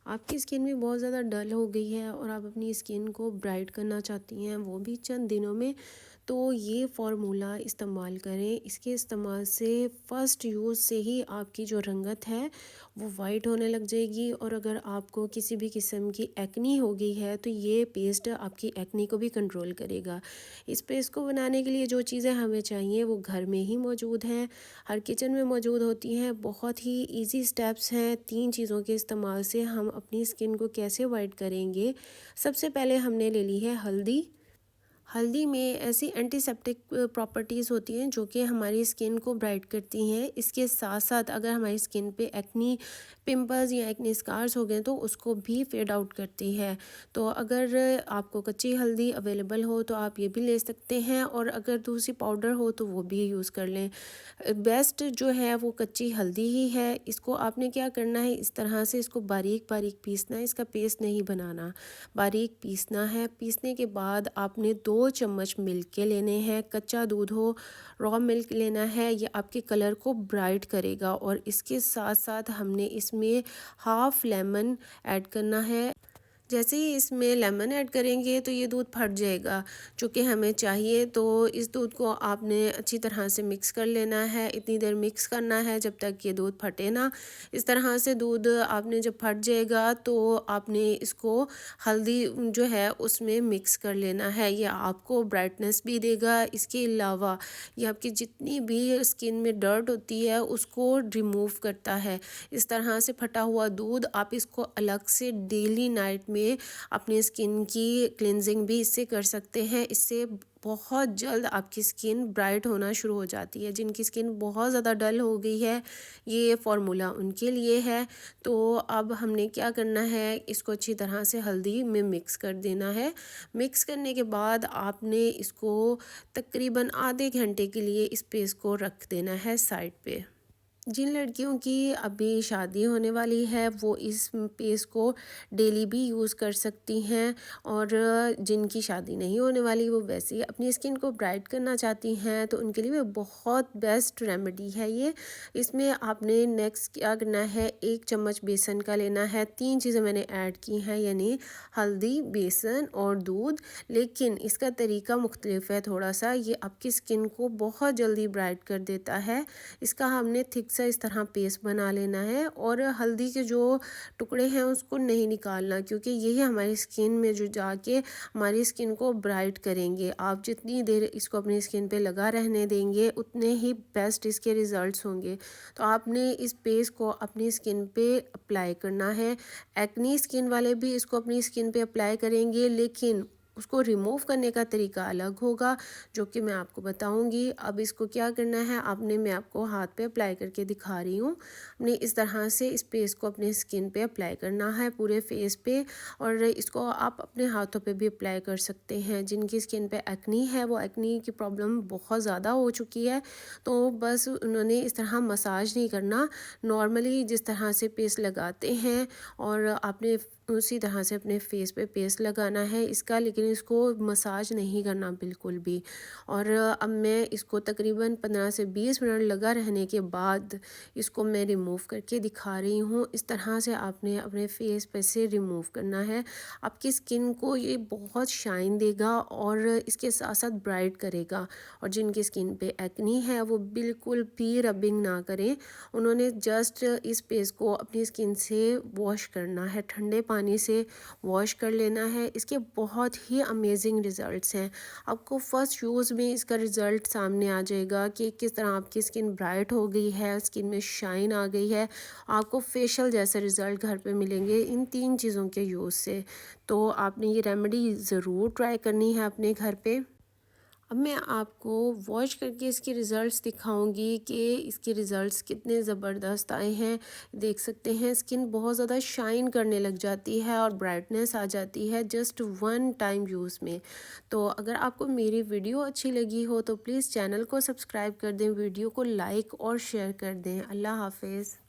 आपकी स्किन भी बहुत ज़्यादा डल हो गई है और आप अपनी स्किन को ब्राइट करना चाहती हैं, वो भी चंद दिनों में, तो ये फ़ॉर्मूला इस्तेमाल करें। इसके इस्तेमाल से फ़र्स्ट यूज़ से ही आपकी जो रंगत है वो वाइट होने लग जाएगी। और अगर आपको किसी भी किस्म की एक्नी हो गई है तो ये पेस्ट आपकी एक्नी को भी कंट्रोल करेगा। इस पेस्ट को बनाने के लिए जो चीज़ें हमें चाहिए वो घर में ही मौजूद हैं, हर किचन में मौजूद होती हैं। बहुत ही ईजी स्टेप्स हैं। 3 चीज़ों के इस्तेमाल से हम अपनी स्किन को कैसे वाइट करेंगे। सबसे पहले हमने ले ली है हल्दी। हल्दी में ऐसी एंटीसेप्टिक प्रॉपर्टीज़ होती हैं जो कि हमारी स्किन को ब्राइट करती हैं। इसके साथ साथ अगर हमारी स्किन पे एक्नी पिंपल्स या एक्नी स्कार्स हो गए तो उसको भी फेड आउट करती है। तो अगर आपको कच्ची हल्दी अवेलेबल हो तो आप ये भी ले सकते हैं, और अगर दूसरी पाउडर हो तो वो भी यूज़ कर लें। बेस्ट जो है वो कच्ची हल्दी ही है। इसको आपने क्या करना है, इस तरह से इसको बारीक बारीक पीसना है, इसका पेस्ट नहीं बनाना, बारीक पीसना है। पीसने के बाद आपने 2 चम्मच मिल्क के लेने हैं। कच्चा दूध हो, रॉ मिल्क लेना है, ये आपके कलर को ब्राइट करेगा। और इसके साथ साथ हमने इसमें हाफ़ लेमन ऐड करना है। जैसे ही इसमें लेमन ऐड करेंगे तो ये दूध फट जाएगा जो कि हमें चाहिए। तो इस दूध को आपने अच्छी तरह से मिक्स कर लेना है। इतनी देर मिक्स करना है जब तक ये दूध फटे ना। इस तरह से दूध आपने जब फट जाएगा तो आपने इसको हल्दी जो है उसमें मिक्स कर लेना है। ये आपको ब्राइटनेस भी देगा। इसके अलावा ये आपकी जितनी भी स्किन में डर्ट होती है उसको रिमूव करता है। इस तरह से फटा हुआ दूध आप इसको अलग से डेली नाइट में अपनी स्किन की क्लिनजिंग भी इससे कर सकते हैं। इससे बहुत जल्द आपकी स्किन ब्राइट होना शुरू हो जाती है। जिनकी स्किन बहुत ज़्यादा डल हो गई है ये फार्मूला उनके लिए है। तो अब हमने क्या करना है, इसको अच्छी तरह से हल्दी में मिक्स कर देना है। मिक्स करने के बाद आपने इसको तकरीबन आधे घंटे के लिए इस पेस्ट को रख देना है साइड पे। जिन लड़कियों की अभी शादी होने वाली है वो इस पेस्ट को डेली भी यूज़ कर सकती हैं, और जिनकी शादी नहीं होने वाली वो वैसे ही अपनी स्किन को ब्राइट करना चाहती हैं तो उनके लिए भी बहुत बेस्ट रेमेडी है ये। इसमें आपने नेक्स्ट क्या करना है, 1 चम्मच बेसन का लेना है। 3 चीज़ें मैंने ऐड की हैं, यानी हल्दी, बेसन और दूध। लेकिन इसका तरीका मुख्तलिफ है थोड़ा सा। ये आपकी स्किन को बहुत जल्दी ब्राइट कर देता है। इसका हमने थिक सा इस तरह पेस्ट बना लेना है, और हल्दी के जो टुकड़े हैं उसको नहीं निकालना, क्योंकि यही हमारी स्किन में जो जाके हमारी स्किन को ब्राइट करेंगे। आप जितनी देर इसको अपनी स्किन पे लगा रहने देंगे उतने ही बेस्ट इसके रिज़ल्ट्स होंगे। तो आपने इस पेस्ट को अपनी स्किन पे अप्लाई करना है। एक्नी स्किन वाले भी इसको अपनी स्किन पे अप्लाई करेंगे, लेकिन उसको रिमूव करने का तरीका अलग होगा जो कि मैं आपको बताऊंगी। अब इसको क्या करना है, आपने मैं आपको हाथ पे अप्लाई करके दिखा रही हूँ। हमने इस तरह से इस पेस्ट को अपने स्किन पे अप्लाई करना है, पूरे फेस पे। और इसको आप अपने हाथों पे भी अप्लाई कर सकते हैं। जिनकी स्किन पे एक्नी है, वो एक्नी की प्रॉब्लम बहुत ज़्यादा हो चुकी है, तो बस उन्होंने इस तरह मसाज नहीं करना, नॉर्मली जिस तरह से पेस्ट लगाते हैं और आपने उसी तरह से अपने फेस पे पेस्ट लगाना है इसका, लेकिन इसको मसाज नहीं करना बिल्कुल भी। और अब मैं इसको तकरीबन 15 से 20 मिनट लगा रहने के बाद इसको मैं रिमूव करके दिखा रही हूँ। इस तरह से आपने अपने फेस पे से रिमूव करना है। आपकी स्किन को ये बहुत शाइन देगा और इसके साथ साथ ब्राइट करेगा। और जिनकी स्किन पे एक्नी है वो बिल्कुल भी रबिंग ना करें, उन्होंने जस्ट इस पेस्ट को अपनी स्किन से वॉश करना है, ठंडे पानी से वॉश कर लेना है। इसके बहुत ही अमेजिंग रिज़ल्ट्स हैं। आपको फर्स्ट यूज़ में इसका रिज़ल्ट सामने आ जाएगा कि किस तरह आपकी स्किन ब्राइट हो गई है, स्किन में शाइन आ गई है। आपको फेशियल जैसे रिज़ल्ट घर पे मिलेंगे इन 3 चीज़ों के यूज़ से। तो आपने ये रेमेडी ज़रूर ट्राई करनी है अपने घर पे। अब मैं आपको वॉश करके इसके रिज़ल्ट्स दिखाऊंगी कि इसके रिज़ल्ट्स कितने ज़बरदस्त आए हैं। देख सकते हैं स्किन बहुत ज़्यादा शाइन करने लग जाती है और ब्राइटनेस आ जाती है जस्ट 1 टाइम यूज़ में। तो अगर आपको मेरी वीडियो अच्छी लगी हो तो प्लीज़ चैनल को सब्सक्राइब कर दें, वीडियो को लाइक और शेयर कर दें। अल्लाह हाफिज़।